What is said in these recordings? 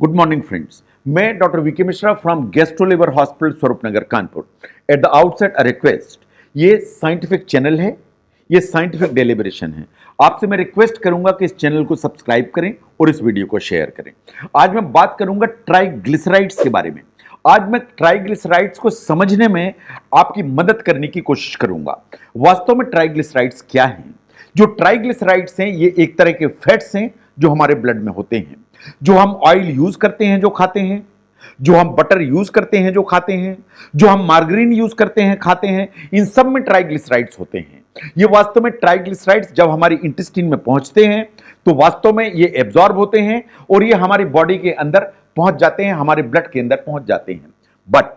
Good morning friends. मैं doctor VK Mishra from gastro liver hospital Swaroopnagar Kanpur. At the outset a request, ये scientific channel है, ये scientific deliberation है। आपसे मैं रिक्वेस्ट करूंगा कि इस चैनल को सब्सक्राइब करें और इस वीडियो को शेयर करें। आज मैं बात करूंगा ट्राइग्लिसराइड्स के बारे में। आज मैं ट्राइग्लिसराइड्स को समझने में आपकी मदद करने की कोशिश करूंगा। वास्तव में ट्राइग्लिसराइड्स क्या हैं? जो ट्राइग्लिसराइड्स हैं ये एक तरह के फैट्स हैं जो हमारे ब्लड में होते हैं। जो हम ऑयल यूज करते हैं जो खाते हैं, जो हम बटर यूज करते हैं जो खाते हैं, जो हम मार्गरीन यूज करते हैं खाते हैं, इन सब में ट्राइग्लिसराइड्स होते हैं। ये वास्तव में ट्राइग्लिसराइड्स जब हमारी इंटेस्टाइन में पहुंचते हैं तो वास्तव में ये एब्जॉर्ब होते हैं और ये हमारी बॉडी के अंदर पहुंच जाते हैं, हमारे ब्लड के अंदर पहुंच जाते हैं। बट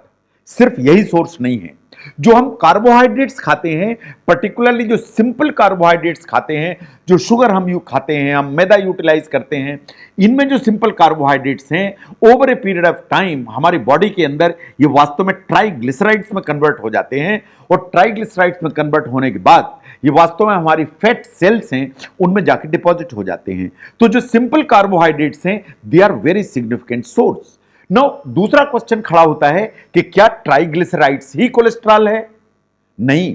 सिर्फ यही सोर्स नहीं है। जो हम कार्बोहाइड्रेट्स खाते हैं, पर्टिकुलरली जो सिंपल कार्बोहाइड्रेट्स खाते हैं, जो शुगर हम खाते हैं, हम मैदा यूटिलाइज करते हैं, इनमें जो सिंपल कार्बोहाइड्रेट्स हैं over a period of time हमारी बॉडी के अंदर ये वास्तव में ट्राइग्लिसराइड्स में कन्वर्ट हो जाते हैं। और ट्राइग्लिसराइड्स में कन्वर्ट होने के बाद ये वास्तव में हमारी फैट सेल्स हैं उनमें जाके डिपॉजिट हो जाते हैं। तो जो सिंपल कार्बोहाइड्रेट्स हैं they are very significant source. No, दूसरा क्वेश्चन खड़ा होता है कि क्या ट्राइग्लिसराइड्स ही कोलेस्ट्रॉल है? नहीं,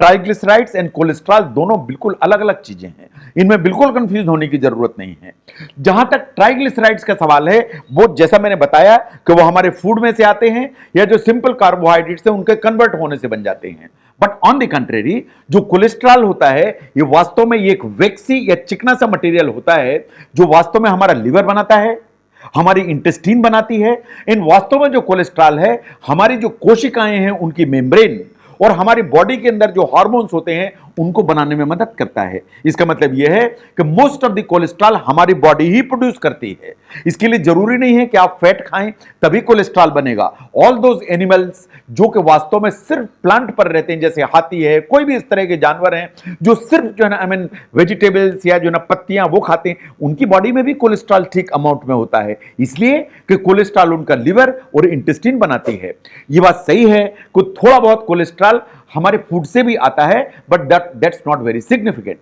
ट्राइग्लिसराइड्स एंड कोलेस्ट्रॉल दोनों बिल्कुल अलग अलग चीजें हैं। इनमें बिल्कुल कंफ्यूज होने की जरूरत नहीं है। जहां तक ट्राइग्लिसराइड्स का सवाल है, वो जैसा मैंने बताया कि वो हमारे फूड में से आते हैं या जो सिंपल कार्बोहाइड्रेट्स हैं उनके कन्वर्ट होने से बन जाते हैं। बट ऑन द कंट्रेरी जो कोलेस्ट्रॉल होता है ये वास्तव में एक वैक्सी या चिकना सा मटेरियल होता है जो वास्तव में हमारा लिवर बनाता है, हमारी इंटेस्टाइन बनाती है। इन वास्तव में जो कोलेस्ट्रॉल है हमारी जो कोशिकाएं हैं उनकी मेम्ब्रेन और हमारी बॉडी के अंदर जो हार्मोन्स होते हैं उनको बनाने में मदद करता है। इसका मतलब यह है कि मोस्ट ऑफ द कोलेस्ट्रॉल हमारी बॉडी ही प्रोड्यूस करती है। इसके लिए जरूरी नहीं है कि आप फैट खाएं तभी कोलेस्ट्रॉल बनेगा। ऑल दोज एनिमल्स जो कि वास्तव में सिर्फ प्लांट पर रहते हैं, जैसे हाथी है, कोई भी इस तरह के जानवर हैं जो सिर्फ जो है ना आई मीन वेजिटेबल्स या जो ना पत्तियां वो खाते हैं, उनकी बॉडी में भी कोलेस्ट्रॉल ठीक अमाउंट में होता है। इसलिए कि कोलेस्ट्रॉल उनका लिवर और इंटेस्टाइन बनाती है। ये बात सही है कि थोड़ा बहुत कोलेस्ट्रॉल हमारे फूड से भी आता है, but that's not very significant.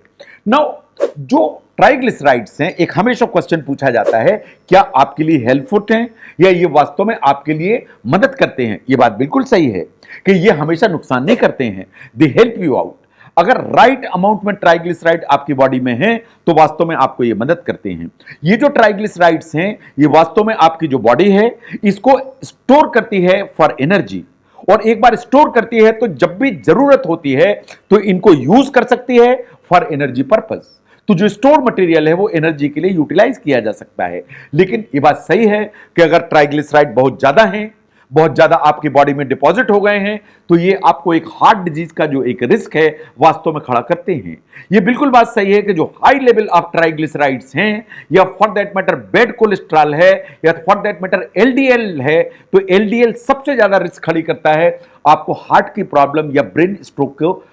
Now जो ट्राइग्लिसराइड्स हैं, एक हमेशा क्वेश्चन पूछा जाता है क्या आपके लिए हेल्पफुल हैं या ये वास्तव में आपके लिए मदद करते हैं? ये बात बिल्कुल सही है कि ये हमेशा नुकसान नहीं करते हैं, दे हेल्प यू आउट। अगर राइट अमाउंट में ट्राइग्लिसराइड आपकी बॉडी में है तो वास्तव में आपको ये मदद करते हैं। ये जो ट्राइग्लिसराइड्स हैं ये वास्तव में आपकी जो बॉडी है इसको स्टोर करती है फॉर एनर्जी। और एक बार स्टोर करती है तो जब भी जरूरत होती है तो इनको यूज कर सकती है फॉर एनर्जी पर्पस। तो जो स्टोर मटेरियल है वो एनर्जी के लिए यूटिलाइज किया जा सकता है। लेकिन ये बात सही है कि अगर ट्राइग्लिसराइड बहुत ज्यादा हैं, बहुत ज्यादा आपकी बॉडी में डिपॉजिट हो गए हैं तो ये आपको एक हार्ट डिजीज का जो एक रिस्क है वास्तव में खड़ा करते हैं। ये बिल्कुल बात सही है कि जो हाई लेवल ऑफ ट्राइग्लिसराइड्स हैं या for that matter bad cholesterol है या फॉर दैट मैटर एलडीएल है, तो एलडीएल सबसे ज्यादा रिस्क खड़ी करता है आपको हार्ट की प्रॉब्लम या ब्रेन स्ट्रोक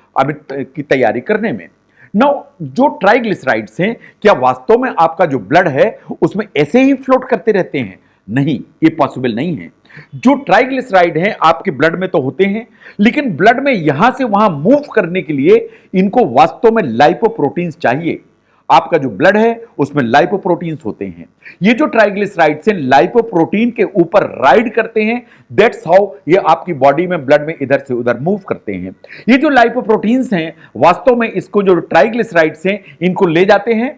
की तैयारी करने में। नाउ जो ट्राइग्लिसराइड्स हैं क्या वास्तव में आपका जो ब्लड है उसमें ऐसे ही फ्लोट करते रहते हैं? नहीं, ये पॉसिबल नहीं है। जो ट्राइग्लिसराइड हैं आपके ब्लड में तो होते हैं, लेकिन ब्लड में यहां से वहां मूव करने के लिए इनको वास्तव में लाइपोप्रोटीन्स चाहिए। आपका जो ब्लड है उसमें लाइपोप्रोटीन्स होते हैं। ये जो ट्राइग्लिसराइड्स हैं लाइपोप्रोटीन के ऊपर राइड करते हैं, दैट्स हाउ ये आपकी बॉडी में ब्लड में इधर से उधर मूव करते हैं। ये जो लाइपोप्रोटीन्स हैं वास्तव में इसको जो ट्राइग्लिसराइड्स हैं इनको ले जाते हैं,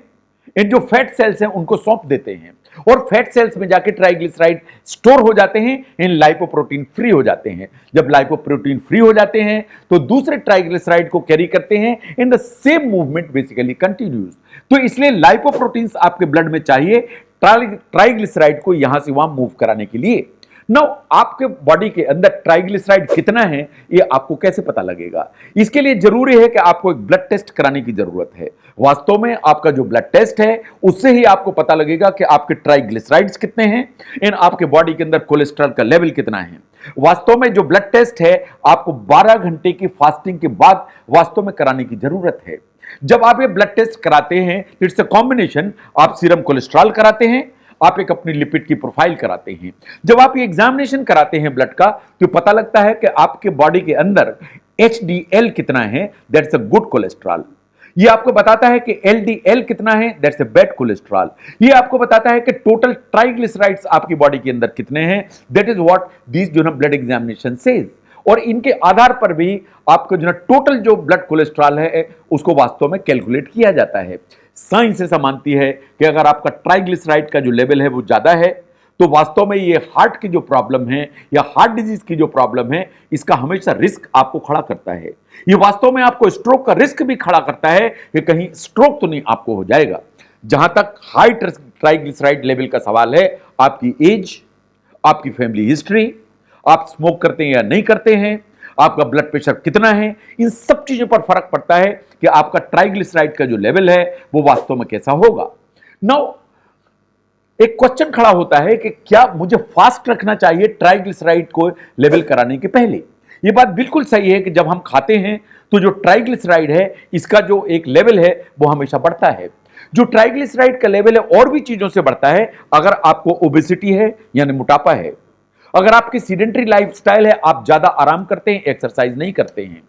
इन जो फैट सेल्स हैं उनको सौंप देते हैं और फैट सेल्स में जाके ट्राइग्लिसराइड स्टोर हो जाते हैं, इन लाइपोप्रोटीन फ्री हो जाते हैं। जब लाइपोप्रोटीन फ्री हो जाते हैं तो दूसरे ट्राइग्लिसराइड को कैरी करते हैं in the same movement basically continues. तो इसलिए लाइपोप्रोटीन्स आपके ब्लड में चाहिए ट्राइग्लिसराइड को यहां से वहां मूव कराने के लिए। नाउ आपके बॉडी के अंदर ट्राइग्लिसराइड कितना है ये आपको कैसे पता लगेगा? इसके लिए जरूरी है कि आपको एक ब्लड टेस्ट कराने की जरूरत है। वास्तव में आपका जो ब्लड टेस्ट है उससे ही आपको पता लगेगा कि आपके ट्राइग्लिसराइड्स कितने हैं, इन आपके बॉडी के अंदर कोलेस्ट्रॉल का लेवल कितना है। वास्तव में जो ब्लड टेस्ट है आपको 12 घंटे की फास्टिंग के बाद वास्तव में कराने की जरूरत है। जब आप ये ब्लड टेस्ट कराते हैं इट्स अ कॉम्बिनेशन, आप सीरम कोलेस्ट्रॉल कराते हैं, आप एक अपनी लिपिड की प्रोफाइल कराते हैं। जब आप ये एग्जामिनेशन कराते हैं ब्लड का तो पता लगता है कि आपके बॉडी के अंदर HDL कितना है, दैट्स अ गुड कोलेस्ट्रॉल। ये आपको बताता है कि एलडीएल कितना है, दैट्स ए बैड कोलेस्ट्रॉल। ये आपको बताता है कि टोटल ट्राइग्लिसराइड्स आपकी बॉडी के अंदर कितने हैं, दैट इज व्हाट दिस जो ना ब्लड एग्जामिनेशन सेज। और इनके आधार पर भी आपको जो ना टोटल जो ब्लड कोलेस्ट्रॉल है उसको वास्तव में कैलकुलेट किया जाता है। साइंस ऐसा मानती है कि अगर आपका ट्राइग्लिसराइड का जो लेवल है वो ज्यादा है तो वास्तव में ये हार्ट की जो प्रॉब्लम है या हार्ट डिजीज की जो प्रॉब्लम है इसका हमेशा रिस्क आपको खड़ा करता है। ये वास्तव में आपको स्ट्रोक का रिस्क भी खड़ा करता है कि कहीं स्ट्रोक तो नहीं आपको हो जाएगा। जहां तक हाई ट्राइग्लिसराइड लेवल का सवाल है, आपकी एज, आपकी फैमिली हिस्ट्री, आप स्मोक करते हैं या नहीं करते हैं, आपका ब्लड प्रेशर कितना है, इन सब चीजों पर फर्क पड़ता है कि आपका ट्राइग्लिसराइड का जो लेवल है वो वास्तव में कैसा होगा। नाउ एक क्वेश्चन खड़ा होता है कि क्या मुझे फास्ट रखना चाहिए ट्राइग्लिसराइड को लेवल कराने के पहले। यह बात बिल्कुल सही है कि जब हम खाते हैं तो जो ट्राइग्लिसराइड है इसका जो एक लेवल है वो हमेशा बढ़ता है। जो ट्राइग्लिसराइड का लेवल है और भी चीजों से बढ़ता है अगर आपको ओबेसिटी है यानी मोटापा है, अगर आपकी सीडेंटरी लाइफस्टाइल है, आप ज्यादा आराम करते हैं, एक्सरसाइज नहीं करते हैं,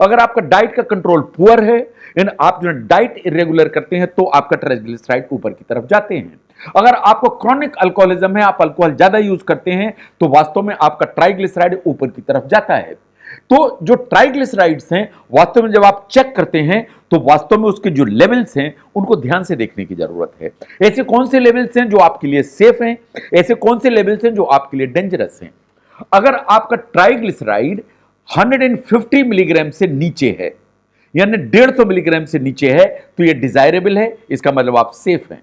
अगर आपका डाइट का कंट्रोल पुअर है यानी आप जो डाइट इरेगुलर करते हैं तो आपका ट्राइग्लिसराइड ऊपर की तरफ जाते हैं। अगर आपको क्रॉनिक अल्कोहलिज्म है, आप अल्कोहल ज्यादा यूज करते हैं तो वास्तव में आपका ट्राइग्लिसराइड ऊपर की तरफ जाता है। तो जो ट्राइग्लिसराइड्स हैं वास्तव में जब आप चेक करते हैं तो वास्तव में उसके जो लेवल्स हैं उनको ध्यान से देखने की जरूरत है। ऐसे कौन से लेवल्स हैं जो आपके लिए सेफ हैं, ऐसे कौन से लेवल्स हैं जो आपके लिए डेंजरस हैं। अगर आपका ट्राइग्लिसराइड 150 मिलीग्राम से नीचे है यानी 150 मिलीग्राम से नीचे है तो यह डिजायरेबल है, इसका मतलब आप सेफ हैं।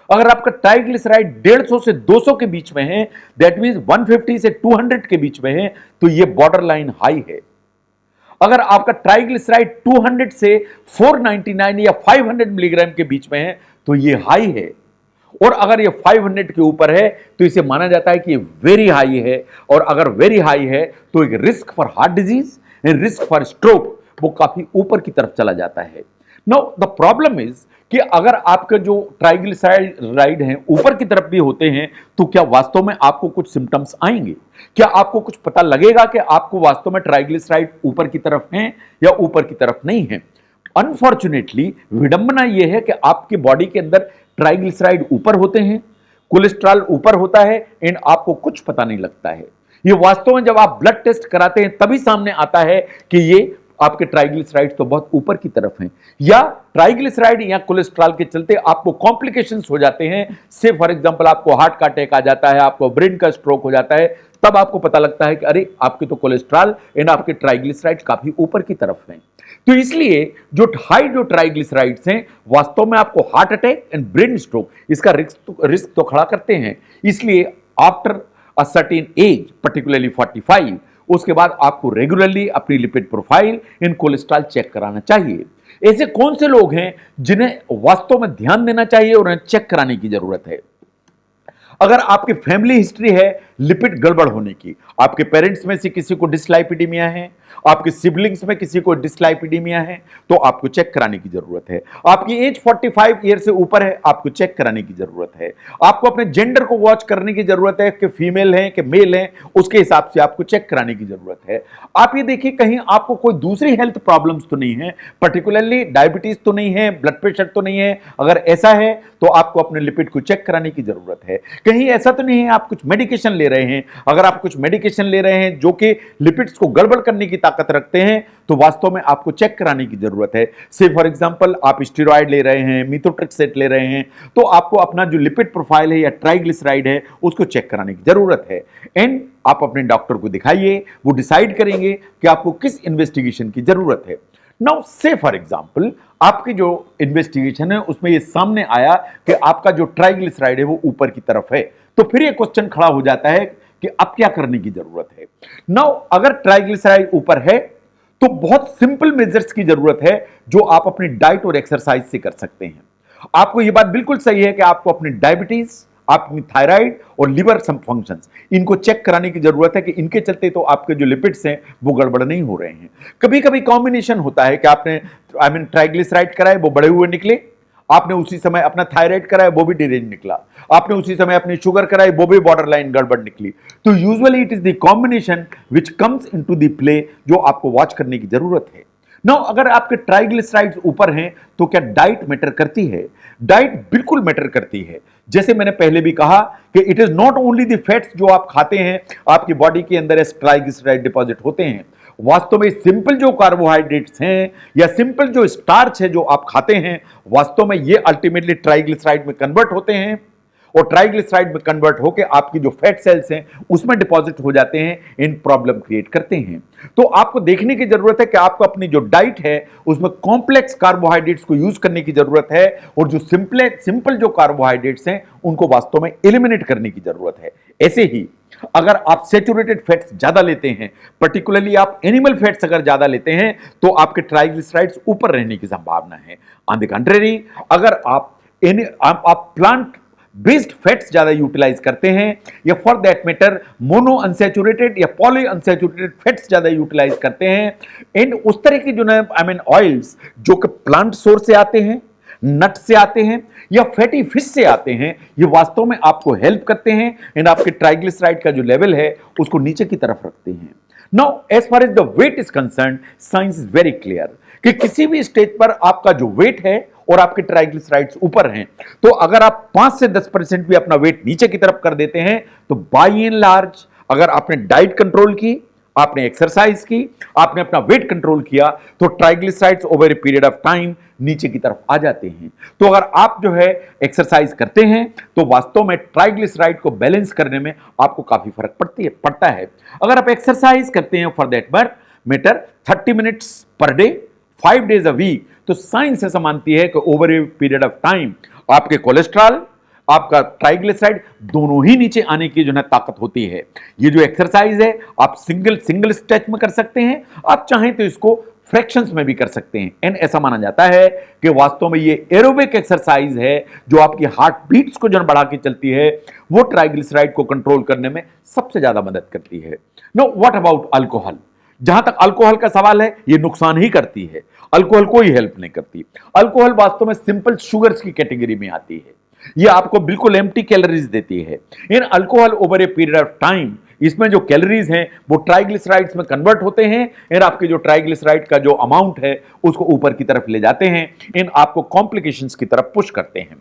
अगर आपका ट्राइग्लिसराइड 150 से 200 के बीच में है, दैट मींस 150 से 200 के बीच में है, तो यह बॉर्डर लाइन हाई है। अगर आपका ट्राइग्लिसराइड 200 से 499 या 500 मिलीग्राम के बीच में है तो यह हाई है। और अगर यह 500 के ऊपर है तो इसे माना जाता है कि यह वेरी हाई है। और अगर वेरी हाई है तो एक risk for heart disease, risk for stroke वो काफी ऊपर की तरफ चला जाता है। नाउ द प्रॉब्लम इज कि अगर आपके जो ट्राइग्लिसराइड हैं ऊपर की तरफ भी होते हैं तो क्या वास्तव में आपको कुछ सिम्टम्स आएंगे, क्या आपको कुछ पता लगेगा कि आपको वास्तव में ट्राइग्लिसराइड ऊपर की तरफ हैं या ऊपर की तरफ नहीं है। अनफॉर्चुनेटली विडंबना यह है कि आपकी बॉडी के अंदर ट्राइग्लिसराइड ऊपर होते हैं, कोलेस्ट्रॉल ऊपर होता है एंड आपको कुछ पता नहीं लगता है। ये वास्तव में जब आप ब्लड टेस्ट कराते हैं तभी सामने आता है कि ये आपके ट्राइग्लिसराइड तो बहुत ऊपर की तरफ हैं, या ट्राइग्लिसराइड या कोलेस्ट्रॉल के चलते आपको कॉम्प्लिकेशंस हो जाते हैं। से फॉर एग्जांपल आपको हार्ट का अटैक आ जाता है, आपको ब्रेन का स्ट्रोक हो जाता है, तब आपको पता लगता है कि अरे आपके तो कोलेस्ट्रॉल एंड आपके ट्राइग्लिसराइड काफी ऊपर की तरफ हैं। तो इसलिए जो ट्राइग्लिसराइड्स हैं वास्तव में आपको heart attack and brain stroke इसका रिस्क तो खड़ा करते हैं। इसलिए after a certain age particularly 45 उसके बाद आपको रेगुलरली अपनी lipid profile in cholesterol check कराना चाहिए। ऐसे कौन से लोग हैं जिन्हें वास्तव में ध्यान देना चाहिए और उन्हें चेक कराने की जरूरत है। अगर आपकी फैमिली हिस्ट्री है लिपिड गड़बड़ होने की, आपके पेरेंट्स में से किसी को डिस्लाइपिडीमिया है, आपके सिबलिंग्स में किसी को डिस्लाइपिडीमिया है तो आपको चेक कराने की जरूरत है। आपकी एज 45 ईयर से ऊपर है, आपको चेक कराने की जरूरत है। आपको अपने जेंडर को वॉच करने की जरूरत है कि फीमेल है कि मेल है, उसके हिसाब से आपको चेक कराने की जरूरत है। आप ये देखिए कहीं आपको कोई दूसरी हेल्थ प्रॉब्लम्स तो नहीं है, पर्टिकुलरली डायबिटीज तो नहीं है, ब्लड प्रेशर तो नहीं है। अगर ऐसा है तो आपको अपने लिपिड को चेक कराने की जरूरत है। कहीं ऐसा तो नहीं है आप कुछ मेडिकेशन ले रहे हैं, अगर आप कुछ मेडिकेशन ले रहे हैं जो कि लिपिड्स को गड़बड़ करने की ताकत रखते हैं तो वास्तव में आपको चेक कराने की जरूरत है। से फॉर एग्जांपल आप स्टेरॉइड ले रहे हैं, मिथोट्रेक्सेट ले रहे हैं, तो आपको अपना जो लिपिड प्रोफाइल है या ट्राइग्लिसराइड है उसको चेक कराने की जरूरत है। एंड आप अपने डॉक्टर को दिखाइए, वो डिसाइड करेंगे कि आपको किस इन्वेस्टिगेशन की जरूरत है। नाउ से फॉर एग्जांपल आपकी जो इन्वेस्टिगेशन है उसमें ये सामने आया कि आपका जो ट्राइग्लिसराइड है वो ऊपर की तरफ है, तो फिर ये क्वेश्चन खड़ा हो जाता है कि अब क्या करने की जरूरत है। नाउ अगर ट्राइग्लिसराइड ऊपर है तो बहुत सिंपल मेजर्स की जरूरत है जो आप अपनी डाइट और एक्सरसाइज से कर सकते हैं। आपको यह बात बिल्कुल सही है कि आपको अपनी डायबिटीज, अपनी थायराइड और लिवर सम फंक्शंस इनको चेक कराने की जरूरत है कि इनके चलते तो आपके जो लिपिड्स हैं वो गड़बड़ नहीं हो रहे हैं। कभी कभी कॉम्बिनेशन होता है कि आपने ट्राइग्लिसराइड कराए वो बढ़े हुए निकले, आपने उसी समय अपना थायराइड कराया वो भी डिरेंज निकला, आपने उसी समय अपनी शुगर कराई वो भी बॉर्डर लाइन गड़बड़ निकली। तो usually it is the combination which comes into the play जो आपको वॉच करने की जरूरत है। नाउ अगर आपके ट्राइग्लिसराइड्स ऊपर हैं तो क्या डाइट मैटर करती है? डाइट बिल्कुल मैटर करती है। जैसे मैंने पहले भी कहा कि it is not only the fats जो आप खाते हैं, आपकी बॉडी के अंदर ट्राइग्लिसराइड डिपॉजिट होते हैं। वास्तव में सिंपल जो कार्बोहाइड्रेट्स हैं या सिंपल जो स्टार्च है जो आप खाते हैं, वास्तव में ये अल्टीमेटली ट्राइग्लिसराइड में कन्वर्ट होते हैं और ट्राइग्लिसराइड में कन्वर्ट होकर आपकी जो फैट सेल्स हैं उसमें डिपॉजिट हो जाते हैं, इन प्रॉब्लम क्रिएट करते हैं। तो आपको देखने की जरूरत है कि आपको अपनी जो डाइट है उसमें कॉम्प्लेक्स कार्बोहाइड्रेट्स को यूज करने की जरूरत है और जो सिंपल जो कार्बोहाइड्रेट्स हैं उनको वास्तव में एलिमिनेट करने की जरूरत है। ऐसे ही अगर आप सैचुरेटेड फैट्स ज्यादा लेते हैं, पर्टिकुलरली आप एनिमल फैट्स अगर ज्यादा लेते हैं, तो आपके ट्राइग्लिसराइड्स ऊपर रहने की संभावना है। ऑन द कंट्रेरी, अगर आप प्लांट बेस्ड फैट्स ज्यादा यूटिलाइज करते हैं या for that matter mono unsaturated या पॉली अनसैचुरेटेड फैट्स ज्यादा यूटिलाइज करते हैं, इन उस तरह की जो ऑयल्स जो कि प्लांट सोर्स से आते हैं, नट से आते हैं या फैटी फिश से आते हैं, ये वास्तव में आपको हेल्प करते हैं एंड आपके ट्राइग्लिसराइड का जो लेवल है उसको नीचे की तरफ रखते हैं। Now as far as the weight is concern, science is very clear कि किसी भी स्टेज पर आपका जो वेट है और आपके ट्राइग्लिसराइड्स ऊपर हैं, तो अगर आप 5 से 10% भी अपना वेट नीचे की तरफ कर देते हैं, तो बाय एंड लार्ज अगर आपने डाइट कंट्रोल की, आपने एक्सरसाइज की, आपने अपना वेट कंट्रोल किया, तो triglycerides over a period of time नीचे की तरफ आ जाते हैं। तो अगर आप जो है एक्सरसाइज करते हैं तो वास्तव में ट्राइग्लिसराइड को बैलेंस करने में आपको काफी फर्क पड़ता है। अगर आप एक्सरसाइज करते हैं for that matter 30 minutes per day 5 days a week, तो साइंस ऐसा मानती है कि over a period of time आपके कोलेस्ट्रॉल, आपका ट्राइग्लिसराइड दोनों ही नीचे आने की जो है ताकत होती है। ये जो एक्सरसाइज है आप सिंगल स्ट्रेच में कर सकते हैं, आप चाहें तो इसको फ्रैक्शंस में भी कर सकते हैं। एंड ऐसा माना जाता है कि वास्तव में ये एरोबिक एक्सरसाइज है जो आपकी हार्ट बीट्स को जो बढ़ा के चलती है, वो ट्राइग्लिसराइड को कंट्रोल करने में सबसे ज्यादा मदद करती है। Know what about alcohol? जहां तक अल्कोहल का सवाल है, ये नुकसान ही करती है, अल्कोहल कोई हेल्प नहीं करती। अल्कोहल वास्तव में सिंपल शुगर्स की कैटेगरी में आती है, ये आपको बिल्कुल एम्प्टी कैलोरीज देती है। In alcohol over a period of time, इसमें जो कैलोरीज हैं वो ट्राइग्लिसराइड्स में कन्वर्ट होते हैं और आपके जो ट्राइग्लिसराइड का जो अमाउंट है उसको ऊपर की तरफ ले जाते हैं, इन आपको कॉम्प्लिकेशंस की तरफ पुश करते हैं।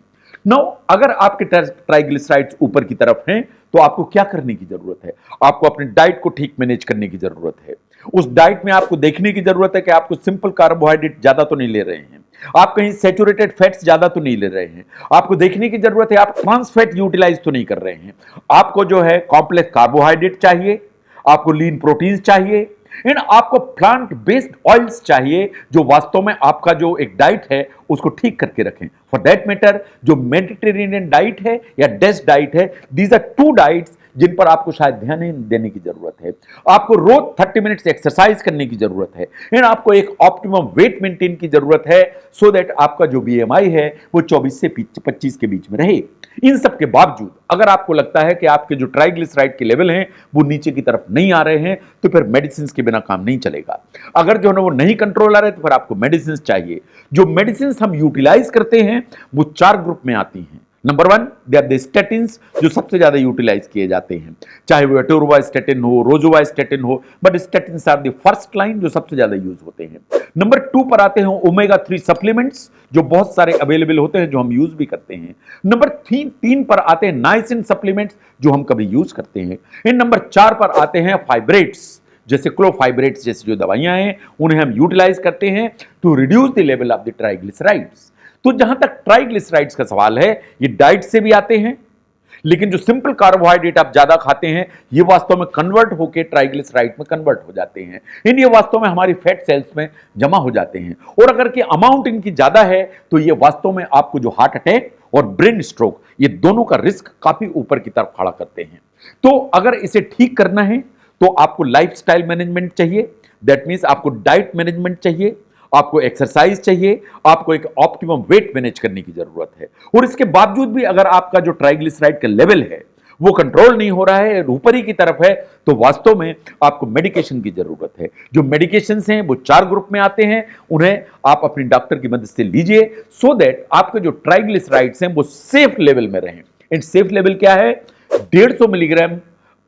नो, अगर आपके ट्राइग्लिसराइड्स ऊपर की तरफ हैं तो आपको क्या करने की जरूरत है? आपको अपनी डाइट को ठीक मैनेज करने की जरूरत है। उस डाइट में आपको देखने की जरूरत है कि आपको सिंपल कार्बोहाइड्रेट ज्यादा तो नहीं ले रहे हैं, आप कहीं सैचुरेटेड फैट्स ज्यादा तो नहीं ले रहे हैं, आपको देखने की जरूरत है आप ट्रांस फैट यूटिलाइज तो नहीं कर रहे हैं, आपको जो है कॉम्प्लेक्स कार्बोहाइड्रेट चाहिए, आपको लीन प्रोटीन्स चाहिए, इन आपको प्लांट बेस्ड ऑयल्स चाहिए जो वास्तव में आपका जो एक डाइट है उसको ठीक करके रखें। फॉर दैट मैटर जो मेडिटेरेनियन डाइट है या डच डाइट है, दीज आर 2 डाइट्स जिन पर आपको शायद ध्यान देने की जरूरत है। आपको रोज 30 मिनट्स एक्सरसाइज करने की जरूरत है, एंड आपको एक ऑप्टिमम वेट मेंटेन की जरूरत है सो दैट आपका जो बीएमआई है वो 24 से 25 के बीच में रहे। इन सब के बावजूद अगर आपको लगता है कि आपके जो ट्राइग्लिसराइड के लेवल हैं वो नीचे की तरफ नहीं आ रहे हैं, तो फिर मेडिसिन के बिना काम नहीं चलेगा। अगर जो है वो नहीं कंट्रोल आ रहे तो फिर आपको मेडिसिन चाहिए। जो मेडिसिन हम यूटिलाइज करते हैं वो 4 ग्रुप में आती हैं। Number 1, they are the statins जो सबसे ज्यादा यूटिलाइज किए जाते हैं, चाहे वो एटोरोवास्टैटिन हो, रोजुवास्टैटिन हो, but statins are the first line जो सबसे ज्यादा यूज होते हैं। नंबर 2 पर आते हैं ओमेगा 3 सप्लीमेंट्स जो बहुत सारे अवेलेबल होते हैं जो हम यूज भी करते हैं। नंबर 3 पर आते हैं नाइसिन सप्लीमेंट्स जो हम कभी यूज करते हैं। इन नंबर 4 पर आते हैं फाइब्रेट्स जैसे क्लोफाइब्रेट्स जैसी जो दवाइयां हैं उन्हें हम यूटिलाइज करते हैं to reduce the level of the triglycerides. तो जहां तक ट्राइग्लिसराइड्स का सवाल है, ये डाइट से भी आते हैं, लेकिन जो सिंपल कार्बोहाइड्रेट आप ज्यादा खाते हैं ये वास्तव में कन्वर्ट होकर ट्राइग्लिसराइड में कन्वर्ट हो जाते हैं, इन ये वास्तव में हमारी फैट सेल्स में जमा हो जाते हैं, और अगर कि अमाउंट इनकी ज्यादा है तो ये वास्तव में आपको जो हार्ट अटैक और ब्रेन स्ट्रोक ये दोनों का रिस्क काफी ऊपर की तरफ खड़ा करते हैं। तो अगर इसे ठीक करना है तो आपको लाइफस्टाइल मैनेजमेंट चाहिए, दैट मीन्स आपको डाइट मैनेजमेंट चाहिए, आपको एक्सरसाइज चाहिए, आपको एक ऑप्टिमम वेट मैनेज करने की जरूरत है। और इसके बावजूद भी अगर आपका जो ट्राइग्लिसराइड का लेवल है वो कंट्रोल नहीं हो रहा है, ऊपर ही की तरफ है, तो वास्तव में आपको मेडिकेशन की जरूरत है। जो मेडिकेशंस हैं वो 4 ग्रुप में आते हैं, उन्हें आप अपनी डॉक्टर की मदद से लीजिए सो दैट आपके जो ट्राइग्लिसराइड्स हैं वो सेफ लेवल में रहें। एंड सेफ लेवल क्या है? 150 मिलीग्राम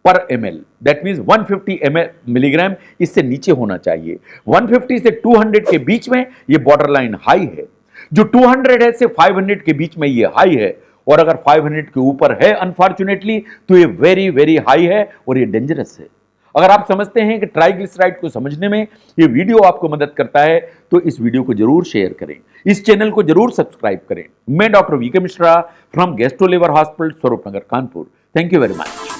पर ml, दैट मीन्स 150 मिलीग्राम इससे नीचे होना चाहिए। 150 से 200 के बीच में ये बॉर्डर लाइन हाई है, जो 200 है से 500 के बीच में ये हाई है, और अगर 500 के ऊपर है अनफॉर्चुनेटली तो ये वेरी वेरी हाई है और ये डेंजरस है। अगर आप समझते हैं कि ट्राइग्लिसराइड को समझने में ये वीडियो आपको मदद करता है तो इस वीडियो को जरूर शेयर करें, इस चैनल को जरूर सब्सक्राइब करें। मैं doctor VK Mishra from gastro liver hospital Swaroopnagar Kanpur. Thank you very much.